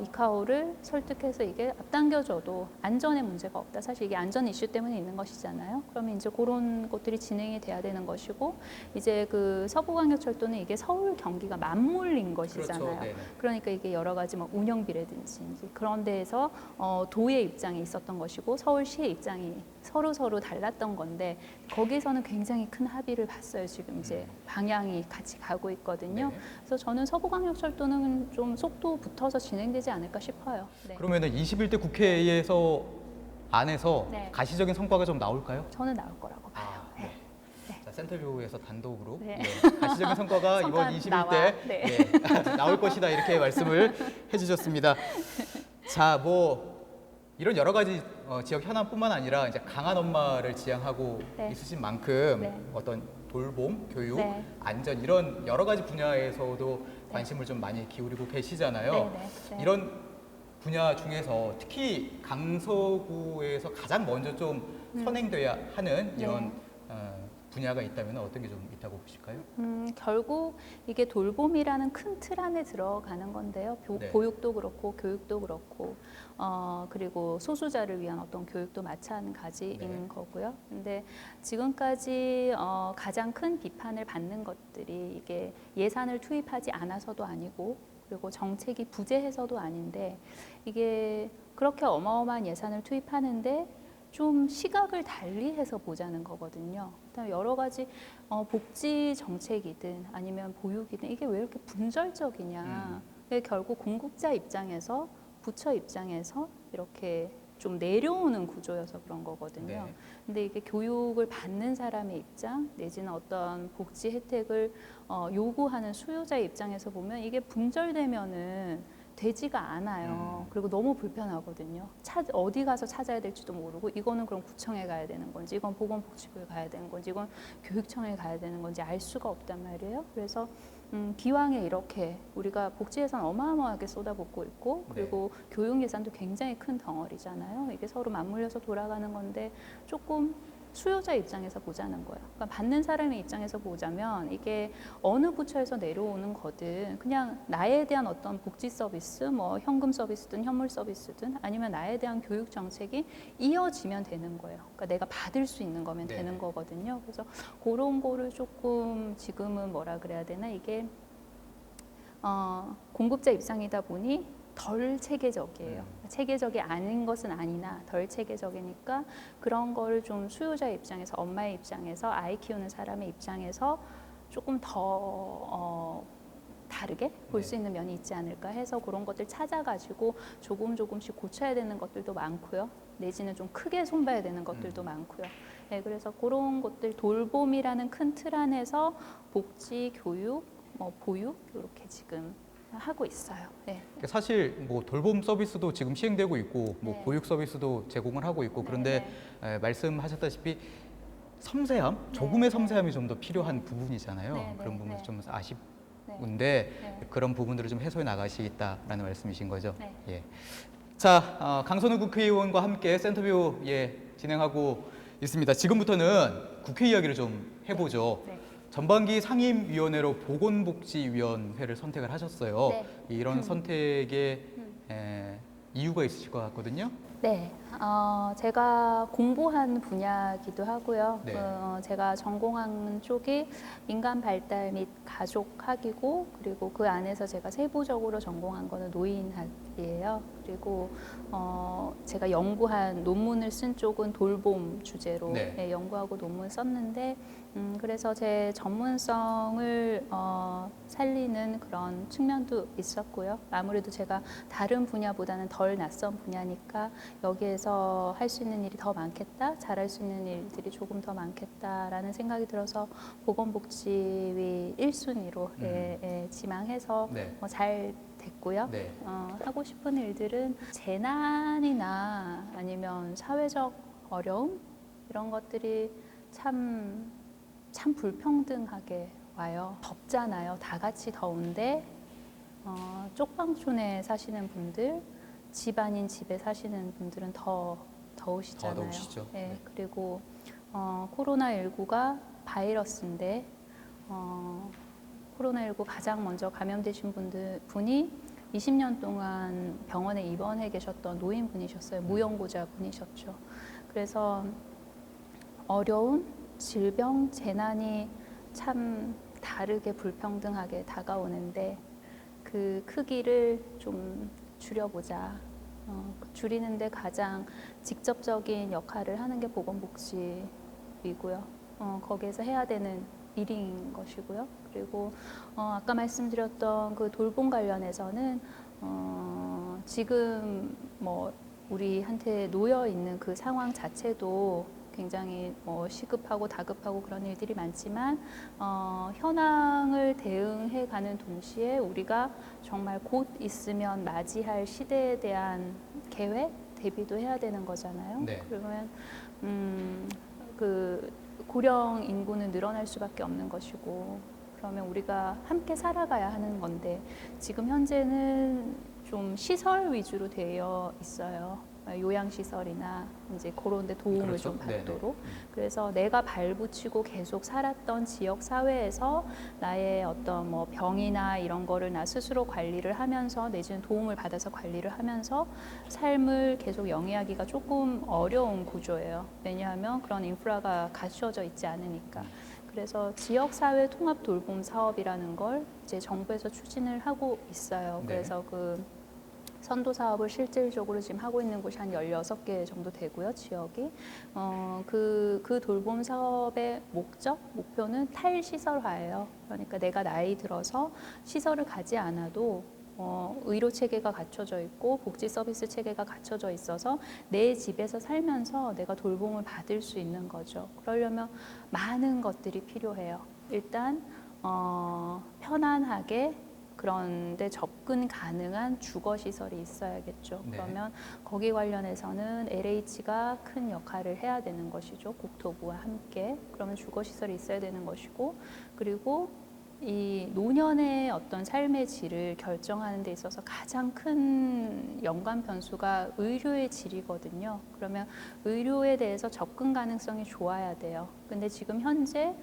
이카오를 설득해서 이게 앞당겨져도 안전에 문제가 없다. 사실 이게 안전 이슈 때문에 있는 것이잖아요. 그러면 이제 그런 것들이 진행이 돼야 되는 것이고 이제 그 서부광역철도는 이게 서울 경기가 맞물린 것이잖아요. 그렇죠. 네네. 그러니까 이게 여러 가지 뭐 운영비라든지 이제 그런 데에서 도의 입장이 있었던 것이고 서울시의 입장이 서로 달랐던 건데 거기서는 굉장히 큰 합의를 봤어요. 지금 이제 방향이 같이 가고 있거든요. 네. 그래서 저는 서부광역철도는 좀 속도 붙어서 진행되지 않을까 싶어요. 네. 그러면은 21대 국회에서 안에서 네. 가시적인 성과가 좀 나올까요? 저는 나올 거라고 봐요. 네. 자, 센터뷰에서 단독으로 네. 예, 가시적인 성과가 성과 이번 21대 나와. 네. 예, 나올 것이다 이렇게 말씀을 해주셨습니다. 자, 뭐 이런 여러 가지 지역 현안뿐만 아니라 이제 강한 엄마를 지향하고 네. 있으신 만큼 네. 어떤 돌봄, 교육, 네. 안전 이런 여러 가지 분야에서도 관심을 좀 많이 기울이고 계시잖아요. 네, 네, 네. 이런 분야 중에서 특히 강서구에서 가장 먼저 좀 선행돼야 하는 이런 분야가 있다면 어떤 게 좀 있다고 보실까요? 결국 이게 돌봄이라는 큰 틀 안에 들어가는 건데요. 네. 보육도 그렇고 교육도 그렇고 그리고 소수자를 위한 어떤 교육도 마찬가지인 네. 거고요. 근데 지금까지 가장 큰 비판을 받는 것들이 이게 예산을 투입하지 않아서도 아니고 그리고 정책이 부재해서도 아닌데 이게 그렇게 어마어마한 예산을 투입하는데 좀 시각을 달리해서 보자는 거거든요. 그다음에 여러 가지 복지 정책이든 아니면 보육이든 이게 왜 이렇게 분절적이냐. 이게 결국 공급자 입장에서 부처 입장에서 이렇게 좀 내려오는 구조여서 그런 거거든요. 네. 근데 이게 교육을 받는 사람의 입장 내지는 어떤 복지 혜택을 요구하는 수요자의 입장에서 보면 이게 분절되면은 되지가 않아요. 그리고 너무 불편하거든요. 어디 가서 찾아야 될지도 모르고 이거는 그럼 구청에 가야 되는 건지 이건 보건복지부에 가야 되는 건지 이건 교육청에 가야 되는 건지 알 수가 없단 말이에요. 그래서 기왕에 이렇게 우리가 복지 예산 어마어마하게 쏟아붓고 있고 그리고 교육 예산도 굉장히 큰 덩어리잖아요. 이게 서로 맞물려서 돌아가는 건데 조금 수요자 입장에서 보자는 거예요. 그러니까 받는 사람의 입장에서 보자면 이게 어느 부처에서 내려오는 거든 그냥 나에 대한 어떤 복지 서비스, 뭐 현금 서비스든 현물 서비스든 아니면 나에 대한 교육 정책이 이어지면 되는 거예요. 그러니까 내가 받을 수 있는 거면 네. 되는 거거든요. 그래서 그런 거를 조금 지금은 뭐라 그래야 되나 이게 공급자 입장이다 보니 덜 체계적이에요. 체계적이 아닌 것은 아니나 덜 체계적이니까 그런 거를 좀 수요자 입장에서 엄마의 입장에서 아이 키우는 사람의 입장에서 조금 더 다르게 볼 수 있는 면이 있지 않을까 해서 그런 것들 찾아가지고 조금씩 고쳐야 되는 것들도 많고요. 내지는 좀 크게 손봐야 되는 것들도 많고요. 네, 그래서 그런 것들 돌봄이라는 큰 틀 안에서 복지, 교육, 보육 이렇게 지금 하고 있어요. 네. 사실 뭐 돌봄 서비스도 지금 시행되고 있고 뭐 네. 보육 서비스도 제공을 하고 있고 네, 그런데 말씀하셨다시피 섬세함, 조금의 섬세함이 좀 더 필요한 부분이잖아요. 네, 그런 네, 부분이 네. 좀 네. 아쉽은데 네. 그런 부분들을 좀 해소해 나가시겠다라는 말씀이신 거죠. 네. 예. 자, 강선우 국회의원과 함께 센터뷰 진행하고 있습니다. 지금부터는 국회 이야기를 좀 해보죠. 네. 전반기 상임위원회로 보건복지위원회를 선택을 하셨어요. 네. 이런 선택에 이유가 있으실 것 같거든요. 네, 제가 공부한 분야기도 하고요. 네. 제가 전공한 쪽이 인간 발달 및 가족학이고, 그리고 그 안에서 제가 세부적으로 전공한 거는 노인학이에요. 그리고 제가 연구한 논문을 쓴 쪽은 돌봄 주제로 네. 연구하고 논문 썼는데, 그래서 제 전문성을 살리는 그런 측면도 있었고요. 아무래도 제가 다른 분야보다는 덜 낯선 분야니까 여기에서 할 수 있는 일이 더 많겠다, 잘할 수 있는 일들이 조금 더 많겠다라는 생각이 들어서 보건복지위 1순위로 지망해서 네. 잘 됐고요. 네. 하고 싶은 일들은 재난이나 아니면 사회적 어려움 이런 것들이 참 불평등하게 와요. 덥잖아요. 다 같이 더운데 쪽방촌에 사시는 분들, 집 아닌 집에 사시는 분들은 더 더우시잖아요. 더 더우시죠. 네, 네. 그리고 코로나19가 바이러스인데 코로나19 가장 먼저 감염되신 분이 20년 동안 병원에 입원해 계셨던 노인분이셨어요. 무연고자 분이셨죠. 그래서 어려운 질병, 재난이 참 다르게 불평등하게 다가오는데 그 크기를 좀 줄여보자. 줄이는데 가장 직접적인 역할을 하는 게 보건복지이고요. 거기에서 해야 되는 일인 것이고요. 그리고 아까 말씀드렸던 그 돌봄 관련해서는 지금 뭐 우리한테 놓여 있는 그 상황 자체도 굉장히 시급하고 다급하고 그런 일들이 많지만 현황을 대응해가는 동시에 우리가 정말 곧 있으면 맞이할 시대에 대한 계획, 대비도 해야 되는 거잖아요. 네. 그러면 그 고령 인구는 늘어날 수밖에 없는 것이고 그러면 우리가 함께 살아가야 하는 건데 지금 현재는 좀 좀 시설 위주로 되어 있어요. 요양시설이나 이제 그런 데 도움을 그렇죠. 좀 네네. 받도록. 그래서 내가 발붙이고 계속 살았던 지역 사회에서 나의 어떤 뭐 병이나 이런 거를 나 스스로 관리를 하면서 내지는 도움을 받아서 관리를 하면서 삶을 계속 영위하기가 조금 어려운 구조예요. 왜냐하면 그런 인프라가 갖춰져 있지 않으니까. 그래서 지역사회 통합 돌봄 사업이라는 걸 이제 정부에서 추진을 하고 있어요. 네. 그래서 그 선도 사업을 실질적으로 지금 하고 있는 곳이 한 16개 정도 되고요, 지역이. 그 돌봄 사업의 목표는 탈시설화예요. 그러니까 내가 나이 들어서 시설을 가지 않아도 의료 체계가 갖춰져 있고 복지 서비스 체계가 갖춰져 있어서 내 집에서 살면서 내가 돌봄을 받을 수 있는 거죠. 그러려면 많은 것들이 필요해요. 일단 편안하게 그런데 접근 가능한 주거 시설이 있어야겠죠. 네. 그러면 거기 관련해서는 LH가 큰 역할을 해야 되는 것이죠. 국토부와 함께. 그러면 주거 시설이 있어야 되는 것이고, 그리고 이 노년의 어떤 삶의 질을 결정하는 데 있어서 가장 큰 연관 변수가 의료의 질이거든요. 그러면 의료에 대해서 접근 가능성이 좋아야 돼요. 근데 지금 현재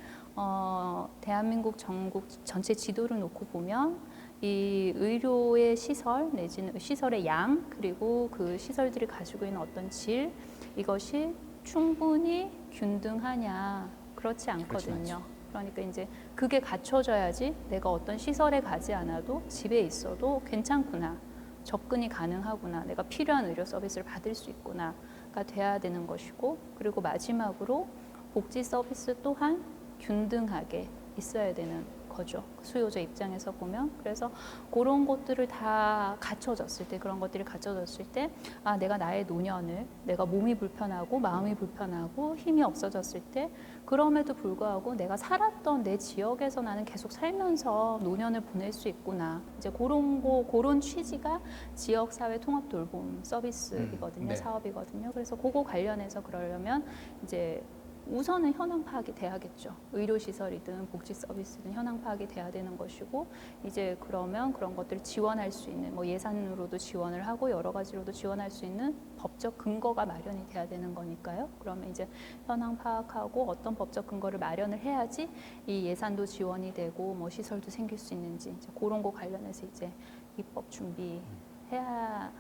대한민국 전국 전체 지도를 놓고 보면 이 의료의 시설 내지는 시설의 양 그리고 그 시설들이 가지고 있는 어떤 질 이것이 충분히 균등하냐 그렇지 않거든요. 그러니까 이제 그게 갖춰져야지 내가 어떤 시설에 가지 않아도 집에 있어도 괜찮구나, 접근이 가능하구나, 내가 필요한 의료 서비스를 받을 수 있구나가 돼야 되는 것이고, 그리고 마지막으로 복지 서비스 또한 균등하게 있어야 되는 거죠. 수요자 입장에서 보면. 그래서 그런 것들을 다 갖춰졌을 때, 그런 것들이 갖춰졌을 때, 아, 내가 나의 노년을, 내가 몸이 불편하고 마음이 불편하고 힘이 없어졌을 때, 그럼에도 불구하고 내가 살았던 내 지역에서 나는 계속 살면서 노년을 보낼 수 있구나. 이제 그런 취지가 지역사회 통합 돌봄 서비스이거든요. 네. 사업이거든요. 그래서 그거 관련해서 그러려면 이제 우선은 현황 파악이 돼야겠죠. 의료시설이든 복지 서비스든 현황 파악이 돼야 되는 것이고, 이제 그러면 그런 것들을 지원할 수 있는 뭐 예산으로도 지원을 하고 여러 가지로도 지원할 수 있는 법적 근거가 마련이 돼야 되는 거니까요. 그러면 이제 현황 파악하고 어떤 법적 근거를 마련을 해야지 이 예산도 지원이 되고 뭐 시설도 생길 수 있는지 이제 그런 거 관련해서 이제 입법 준비해야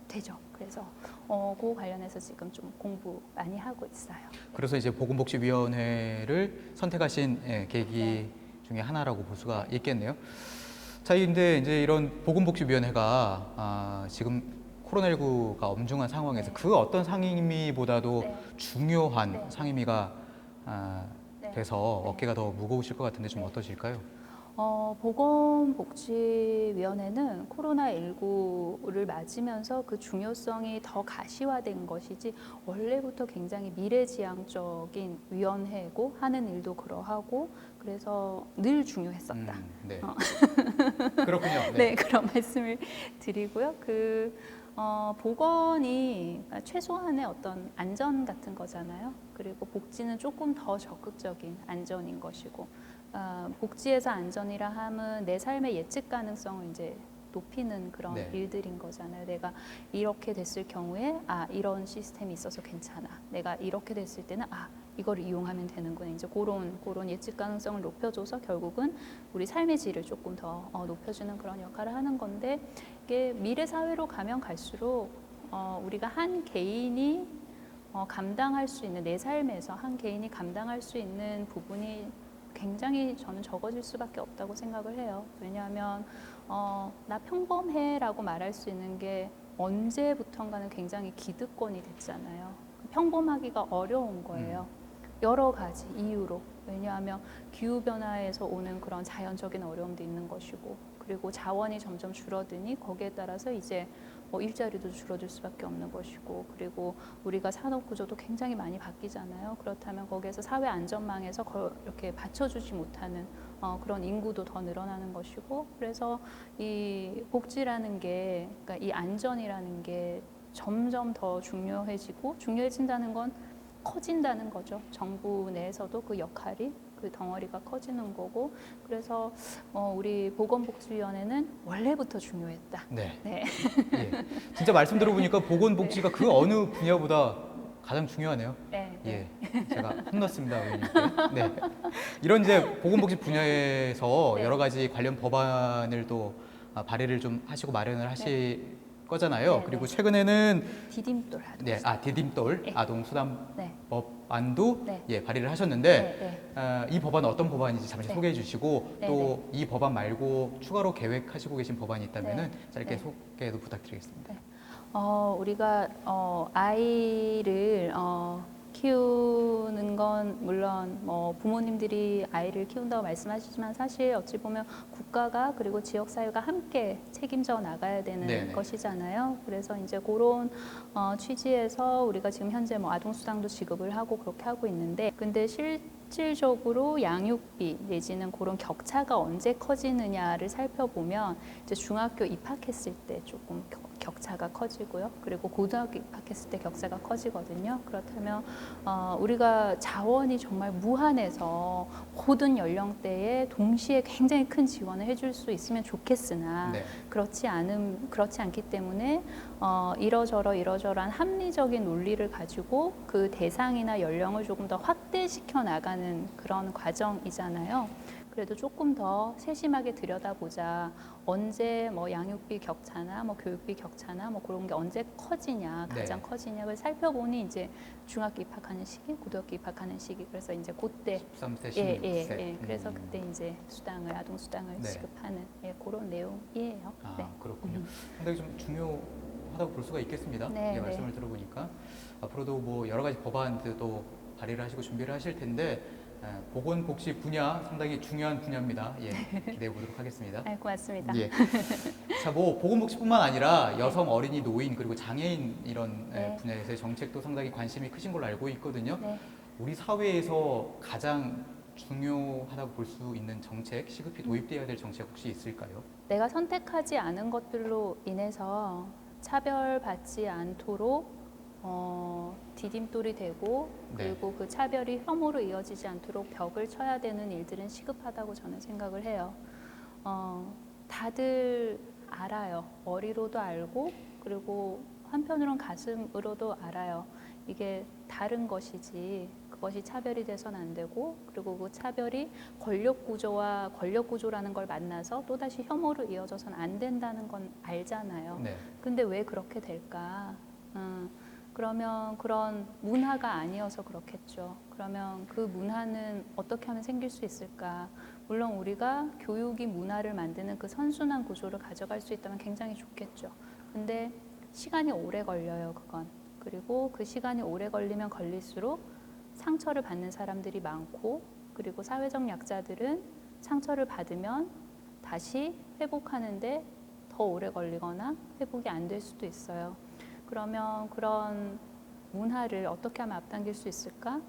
되죠. 그래서 그 관련해서 지금 좀 공부 많이 하고 있어요. 그래서 이제 보건복지위원회를 선택하신 계기 중에 하나라고 볼 수가 있겠네요. 자, 근데 이제 이런 보건복지위원회가 지금 코로나19가 엄중한 상황에서 그 어떤 상임위보다도 중요한 상임위가 돼서 어깨가 더 무거우실 것 같은데 좀 어떠실까요? 보건복지위원회는 코로나19를 맞으면서 그 중요성이 더 가시화된 것이지 원래부터 굉장히 미래지향적인 위원회고 하는 일도 그러하고 그래서 늘 중요했었다. 네. 그렇군요. 네, 그런 말씀을 드리고요. 보건이 최소한의 어떤 안전 같은 거잖아요. 그리고 복지는 조금 더 적극적인 안전인 것이고, 복지에서 안전이라 함은 내 삶의 예측 가능성을 이제 높이는 그런 일들인 거잖아요. 내가 이렇게 됐을 경우에 이런 시스템이 있어서 괜찮아. 내가 이렇게 됐을 때는 이걸 이용하면 되는구나. 이제 그런 예측 가능성을 높여줘서 결국은 우리 삶의 질을 조금 더 높여주는 그런 역할을 하는 건데, 이게 미래 사회로 가면 갈수록 우리가 한 개인이 감당할 수 있는 내 삶에서 한 개인이 감당할 수 있는 부분이 굉장히 저는 적어질 수밖에 없다고 생각을 해요. 왜냐하면 나 평범해라고 말할 수 있는 게 언제부턴가는 굉장히 기득권이 됐잖아요. 평범하기가 어려운 거예요. 여러 가지 이유로. 왜냐하면 기후변화에서 오는 그런 자연적인 어려움도 있는 것이고, 그리고 자원이 점점 줄어드니 거기에 따라서 이제 일자리도 줄어들 수밖에 없는 것이고, 그리고 우리가 산업 구조도 굉장히 많이 바뀌잖아요. 그렇다면 거기에서 사회 안전망에서 이렇게 받쳐주지 못하는 그런 인구도 더 늘어나는 것이고, 그래서 이 복지라는 게, 그러니까 이 안전이라는 게 점점 더 중요해진다는 건 커진다는 거죠. 정부 내에서도 그 역할이, 그 덩어리가 커지는 거고, 그래서 우리 보건복지위원회는 원래부터 중요했다. 네. 네. 예. 예. 진짜 말씀 들어보니까 보건복지가 그 어느 분야보다 가장 중요하네요. 네. 예, 제가 혼났습니다, 의원님께. 네, 이런 이제 보건복지 분야에서 네. 여러 가지 관련 법안을 또 발의를 좀 하시고 마련을 하실 거잖아요. 네, 그리고 네. 최근에는 디딤돌 하도. 네, 디딤돌 네. 아동수당 네. 법안도 네. 예, 발의를 하셨는데 네, 네. 이 법안은 어떤 법안인지 잠시 네. 소개해 주시고 네, 또 이 법안 말고 추가로 계획하시고 계신 법안이 있다면은 네. 짧게 네. 소개도 부탁드리겠습니다. 네. 우리가 아이를 키우는 건 물론 뭐 부모님들이 아이를 키운다고 말씀하시지만 사실 어찌 보면 국가가 그리고 지역 사회가 함께 책임져 나가야 되는 네네. 것이잖아요. 그래서 이제 그런 취지에서 우리가 지금 현재 뭐 아동수당도 지급을 하고 그렇게 하고 있는데, 근데 실질적으로 양육비 내지는 그런 격차가 언제 커지느냐를 살펴보면 이제 중학교 입학했을 때 조금 격차가 커지고요. 그리고 고등학교 입학했을 때 격차가 커지거든요. 그렇다면 우리가 자원이 정말 무한해서 모든 연령대에 동시에 굉장히 큰 지원을 해줄 수 있으면 좋겠으나 네. 그렇지 않기 때문에 이러저러한 합리적인 논리를 가지고 그 대상이나 연령을 조금 더 확대시켜 나가는 그런 과정이잖아요. 그래도 조금 더 세심하게 들여다보자. 언제 뭐 양육비 격차나 뭐 교육비 격차나 뭐 그런 게 언제 커지냐, 가장 네. 커지냐를 살펴보니 이제 중학교 입학하는 시기, 고등학교 입학하는 시기. 그래서 이제 그때 13세, 16세. 예. 그래서 그때 이제 아동 수당을 네. 지급하는 그런 내용이에요. 네. 그렇군요. 상당히 좀 중요하다고 볼 수가 있겠습니다. 네, 예, 말씀을 들어보니까 앞으로도 뭐 여러 가지 법안들도 발의를 하시고 준비를 하실 텐데 보건복지 분야 상당히 중요한 분야입니다. 예, 기대해 보도록 하겠습니다. 고맙습니다. 예. 자, 뭐 보건복지뿐만 아니라 여성, 어린이, 노인 그리고 장애인 이런 네. 분야에서의 정책도 상당히 관심이 크신 걸로 알고 있거든요. 네. 우리 사회에서 가장 중요하다고 볼 수 있는 정책, 시급히 도입되어야 될 정책 혹시 있을까요? 내가 선택하지 않은 것들로 인해서 차별받지 않도록 디딤돌이 되고 그리고 그 차별이 혐오로 이어지지 않도록 벽을 쳐야 되는 일들은 시급하다고 저는 생각을 해요. 다들 알아요. 머리로도 알고 그리고 한편으로는 가슴으로도 알아요. 이게 다른 것이지 그것이 차별이 돼서는 안 되고, 그리고 그 차별이 권력 구조와 권력 구조라는 걸 만나서 또다시 혐오로 이어져서는 안 된다는 건 알잖아요. 네. 근데 왜 그렇게 될까? 그러면 그런 문화가 아니어서 그렇겠죠. 그러면 그 문화는 어떻게 하면 생길 수 있을까? 물론 우리가 교육이 문화를 만드는 그 선순환 구조를 가져갈 수 있다면 굉장히 좋겠죠. 근데 시간이 오래 걸려요, 그건. 그리고 그 시간이 오래 걸리면 걸릴수록 상처를 받는 사람들이 많고, 그리고 사회적 약자들은 상처를 받으면 다시 회복하는데 더 오래 걸리거나 회복이 안 될 수도 있어요. 그러면 그런 문화를 어떻게 하면 앞당길 수 있을까?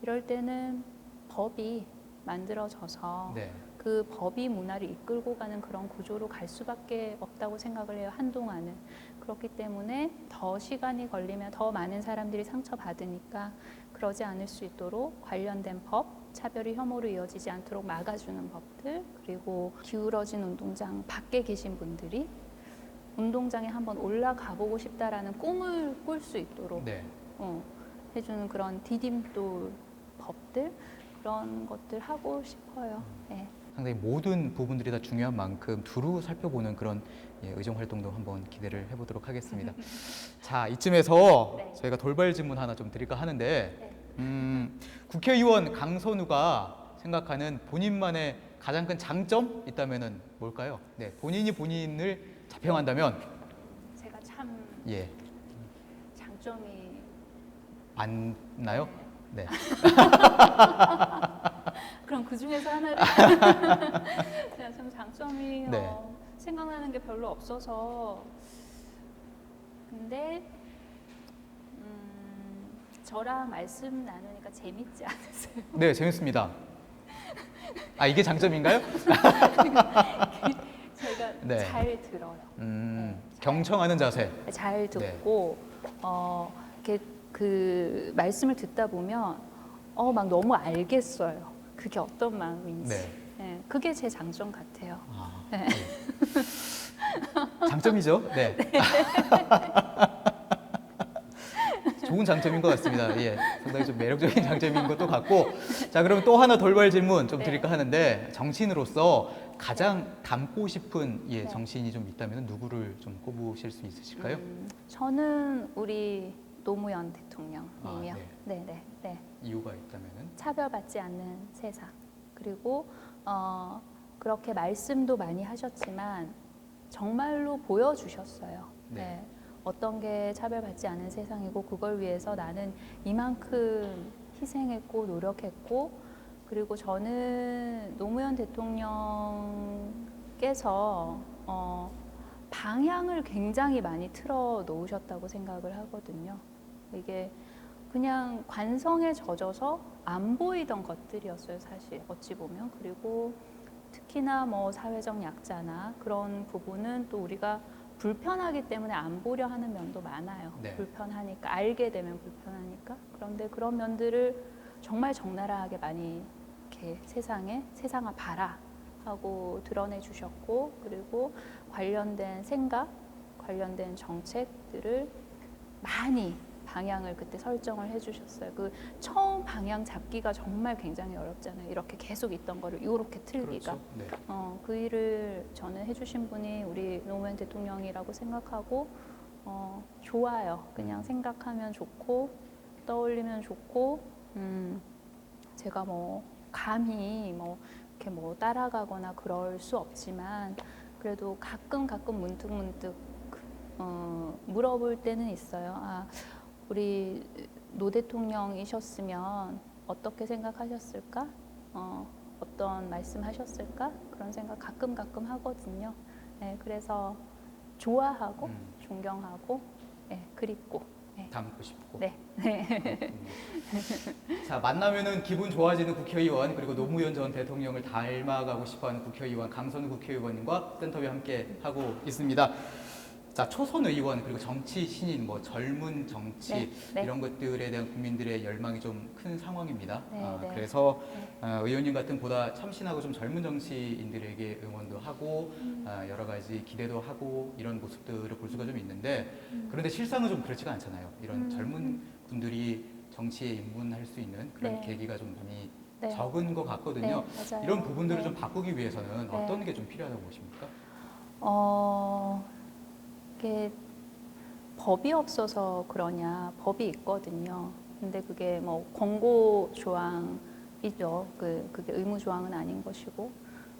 이럴 때는 법이 만들어져서 네. 그 법이 문화를 이끌고 가는 그런 구조로 갈 수밖에 없다고 생각을 해요, 한동안은. 그렇기 때문에 더 시간이 걸리면 더 많은 사람들이 상처받으니까 그러지 않을 수 있도록 관련된 법, 차별이 혐오로 이어지지 않도록 막아주는 법들, 그리고 기울어진 운동장 밖에 계신 분들이 운동장에 한번 올라가 보고 싶다라는 꿈을 꿀 수 있도록 네. 해주는 그런 디딤돌 법들, 그런 것들 하고 싶어요. 네. 상당히 모든 부분들이 다 중요한 만큼 두루 살펴보는 그런 의정 활동도 한번 기대를 해보도록 하겠습니다. 자, 이쯤에서 네. 저희가 돌발 질문 하나 좀 드릴까 하는데 국회의원 강선우가 생각하는 본인만의 가장 큰 장점 있다면은 뭘까요? 네, 본인이 본인을 자평한다면 제가 참 예, 장점이 많나요? 네. 그럼 그 중에서 하나를 제가 좀 장점이 네. 생각나는 게 별로 없어서, 근데 저랑 말씀 나누니까 재밌지 않으세요? 네, 재밌습니다. 아, 이게 장점인가요? 제가 네. 잘 들어요. 경청하는 자세. 잘 듣고 이렇게 그 말씀을 듣다 보면 막 너무 알겠어요. 그게 어떤 마음인지. 네. 네, 그게 제 장점 같아요. 아, 네. 네. 장점이죠. 네. 좋은 장점인 것 같습니다. 예, 상당히 좀 매력적인 장점인 것도 같고. 자, 그럼 또 하나 돌발 질문 좀 드릴까 하는데, 정치인으로서 가장 닮고 싶은 네. 정치인이 좀 있다면 누구를 좀 꼽으실 수 있으실까요? 저는 우리 노무현 대통령님이요. 아, 네. 이유가 있다면은? 차별받지 않는 세상. 그리고 그렇게 말씀도 많이 하셨지만 정말로 보여주셨어요. 네. 어떤 게 차별받지 않은 세상이고 그걸 위해서 나는 이만큼 희생했고 노력했고 그리고 저는 노무현 대통령께서 방향을 굉장히 많이 틀어 놓으셨다고 생각을 하거든요. 이게 그냥 관성에 젖어서 안 보이던 것들이었어요, 사실 어찌 보면. 그리고 특히나 뭐 사회적 약자나 그런 부분은 또 우리가 불편하기 때문에 안 보려 하는 면도 많아요. 네. 불편하니까, 알게 되면 불편하니까. 그런데 그런 면들을 정말 적나라하게 많이 이렇게 세상아 봐라 하고 드러내 주셨고, 그리고 관련된 생각, 관련된 정책들을 많이 방향을 그때 설정을 해주셨어요. 그 처음 방향 잡기가 정말 굉장히 어렵잖아요. 이렇게 계속 있던 거를 이렇게 틀기가. 그렇죠. 네. 그 일을 저는 해주신 분이 우리 노무현 대통령이라고 생각하고 좋아요. 그냥 생각하면 좋고 떠올리면 좋고 제가 뭐 감히 뭐 이렇게 뭐 따라가거나 그럴 수 없지만 그래도 가끔 문득 물어볼 때는 있어요. 아, 우리 노 대통령이셨으면 어떻게 생각하셨을까? 어떤 말씀하셨을까? 그런 생각 가끔 하거든요. 네, 그래서 좋아하고 존경하고 그립고 닮고 싶고. 네. 자, 만나면은 기분 좋아지는 국회의원, 그리고 노무현 전 대통령을 닮아가고 싶어하는 국회의원 강선우 국회의원님과 센터뷰 함께 하고 있습니다. 자, 초선 의원, 그리고 정치 신인, 뭐 젊은 정치 네. 이런 것들에 대한 국민들의 열망이 좀 큰 상황입니다. 네. 그래서 의원님 같은 보다 참신하고 좀 젊은 정치인들에게 응원도 하고 여러 가지 기대도 하고 이런 모습들을 볼 수가 좀 있는데, 그런데 실상은 좀 그렇지가 않잖아요. 이런 젊은 분들이 정치에 입문할 수 있는 그런 네. 계기가 좀 많이 네. 적은 것 같거든요. 네, 맞아요. 이런 부분들을 네. 좀 바꾸기 위해서는 네. 어떤 게 좀 필요하다고 보십니까? 이게 법이 없어서 그러냐? 법이 있거든요. 근데 그게 뭐 권고 조항이죠. 그게 의무 조항은 아닌 것이고,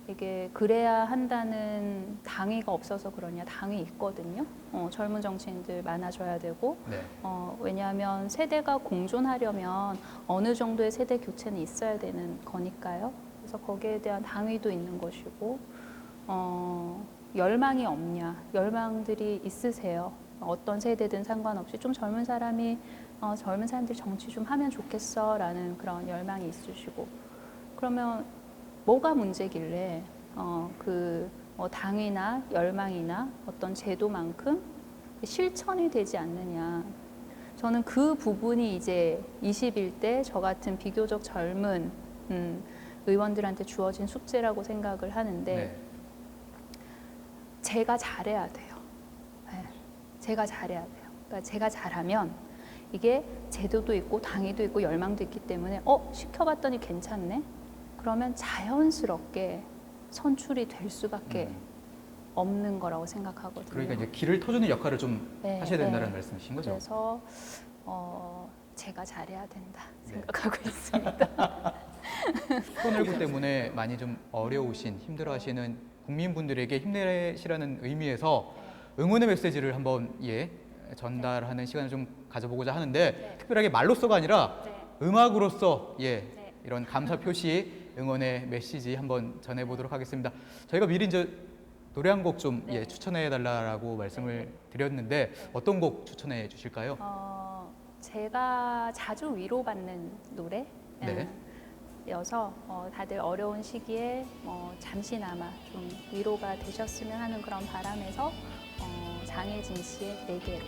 이게 그래야 한다는 당위가 없어서 그러냐? 당위 있거든요. 젊은 정치인들 많아져야 되고, 네. 왜냐하면 세대가 공존하려면 어느 정도의 세대 교체는 있어야 되는 거니까요. 그래서 거기에 대한 당위도 있는 것이고, 열망이 없냐? 열망들이 있으세요. 어떤 세대든 상관없이 좀 젊은 사람들이 정치 좀 하면 좋겠어라는 그런 열망이 있으시고, 그러면 뭐가 문제길래 당위나 열망이나 어떤 제도만큼 실천이 되지 않느냐? 저는 그 부분이 이제 21대 저 같은 비교적 젊은 의원들한테 주어진 숙제라고 생각을 하는데. 네. 제가 잘해야 돼요. 네. 제가 잘해야 돼요. 그러니까 제가 잘하면 이게 제도도 있고 당위도 있고 열망도 있기 때문에 시켜봤더니 괜찮네? 그러면 자연스럽게 선출이 될 수밖에 없는 거라고 생각하거든요. 그러니까 이제 길을 터주는 역할을 좀 네, 하셔야 된다는 네. 말씀이신 거죠? 그래서 제가 잘해야 된다 생각하고 있습니다. 코로나19 때문에 많이 좀 어려우신, 힘들어하시는 국민분들에게 힘내시라는 의미에서 응원의 메시지를 한번 전달하는 시간을 좀 가져보고자 하는데, 특별하게 말로써가 아니라 음악으로써 이런 감사 표시, 응원의 메시지 한번 전해보도록 하겠습니다. 저희가 미리 이제 노래 한 곡 좀 추천해 달라고 말씀을 드렸는데 어떤 곡 추천해 주실까요? 제가 자주 위로받는 노래. 네. 여서 다들 어려운 시기에 잠시나마 좀 위로가 되셨으면 하는 그런 바람에서 장혜진 씨의 네 개로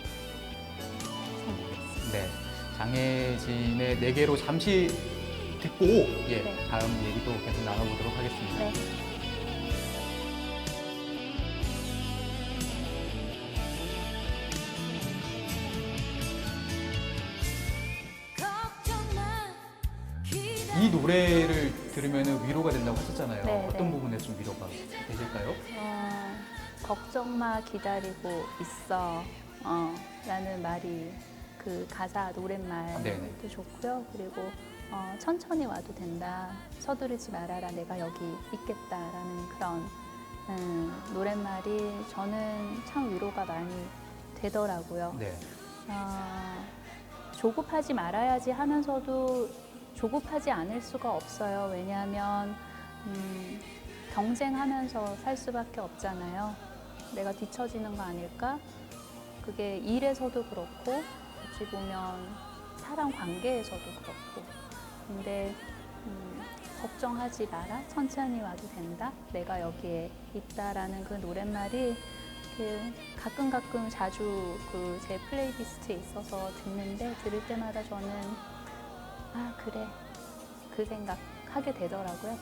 선곡했습니다. 네, 장혜진의 네 개로 잠시 듣고 다음 얘기도 계속 나눠보도록 하겠습니다. 네. 이 노래를 들으면 위로가 된다고 하셨잖아요. 네, 어떤 네. 부분에 좀 위로가 되실까요? 걱정 마 기다리고 있어 라는 말이 그 가사 노랫말도 네네. 좋고요. 그리고 천천히 와도 된다. 서두르지 말아라. 내가 여기 있겠다라는 그런 노랫말이 저는 참 위로가 많이 되더라고요. 네. 조급하지 말아야지 하면서도 조급하지 않을 수가 없어요. 왜냐하면 경쟁하면서 살 수밖에 없잖아요. 내가 뒤처지는 거 아닐까? 그게 일에서도 그렇고 어찌 보면 사람 관계에서도 그렇고. 근데 걱정하지 마라. 천천히 와도 된다. 내가 여기에 있다라는 그 노랫말이 가끔 자주 제 플레이리스트에 있어서 듣는데 들을 때마다 저는 아 그래 그 생각 하게 되더라고요.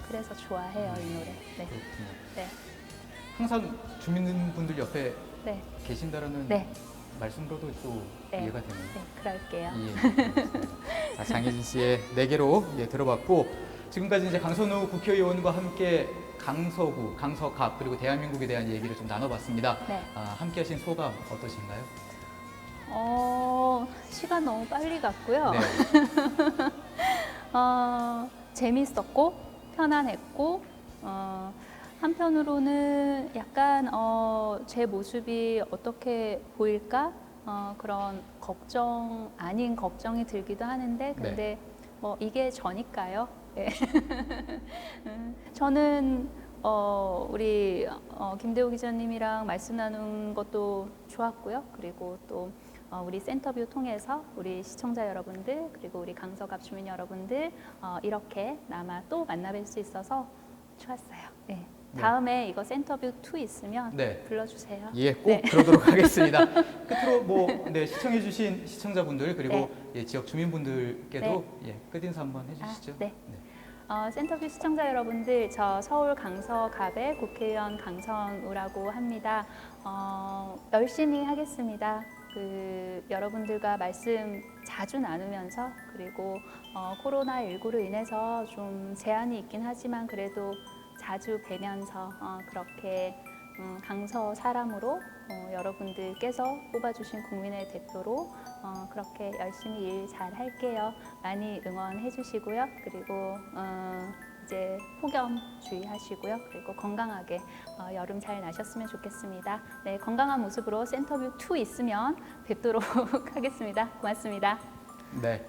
그래서 좋아해요 이 노래. 네. 그렇군요. 네. 항상 주민분들 옆에 네. 계신다라는 네. 말씀으로도 또 네. 이해가 되네요. 네. 그럴게요. 예. 자, 장혜진 씨의 네 개로 들어봤고 지금까지 이제 강선우 국회의원과 함께 강서구, 강서갑 그리고 대한민국에 대한 얘기를 좀 나눠봤습니다. 네. 함께하신 소감 어떠신가요? 시간 너무 빨리 갔고요. 네. 재밌었고 편안했고 한편으로는 약간 제 모습이 어떻게 보일까 그런 걱정 아닌 걱정이 들기도 하는데 근데 뭐 이게 저니까요. 네. 저는 우리 김대호 기자님이랑 말씀 나눈 것도 좋았고요. 그리고 또 우리 센터뷰 통해서 우리 시청자 여러분들 그리고 우리 강서갑 주민 여러분들 이렇게 남아 또 만나뵐 수 있어서 좋았어요. 네. 다음에 이거 센터뷰 2 있으면 불러주세요. 예, 꼭 그러도록 하겠습니다. 끝으로 시청해주신 시청자분들 그리고 지역 주민분들께도 끝인사 한번 해주시죠. 네. 센터뷰 시청자 여러분들, 저 서울 강서갑의 국회의원 강선우라고 합니다. 열심히 하겠습니다. 여러분들과 말씀 자주 나누면서 그리고 코로나19로 인해서 좀 제한이 있긴 하지만 그래도 자주 뵈면서 그렇게 강서 사람으로 여러분들께서 뽑아주신 국민의 대표로 그렇게 열심히 일 잘 할게요. 많이 응원해 주시고요. 그리고 이제 폭염 주의하시고요. 그리고 건강하게 여름 잘 나셨으면 좋겠습니다. 네, 건강한 모습으로 센터뷰 2 있으면 뵙도록 하겠습니다. 고맙습니다. 네.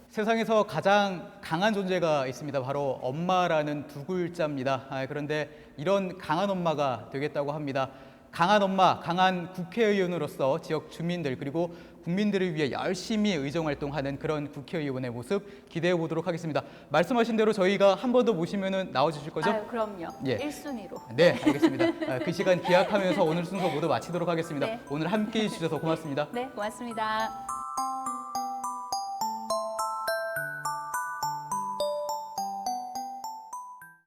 세상에서 가장 강한 존재가 있습니다. 바로 엄마라는 두 글자입니다. 그런데 이런 강한 엄마가 되겠다고 합니다. 강한 엄마, 강한 국회의원으로서 지역 주민들 그리고 국민들을 위해 열심히 의정활동하는 그런 국회의원의 모습 기대해 보도록 하겠습니다. 말씀하신 대로 저희가 한 번 더 모시면 나와주실 거죠? 그럼요. 예. 1순위로. 네, 알겠습니다. 그 시간 기약하면서 오늘 순서 모두 마치도록 하겠습니다. 네. 오늘 함께해 주셔서 고맙습니다. 네, 고맙습니다.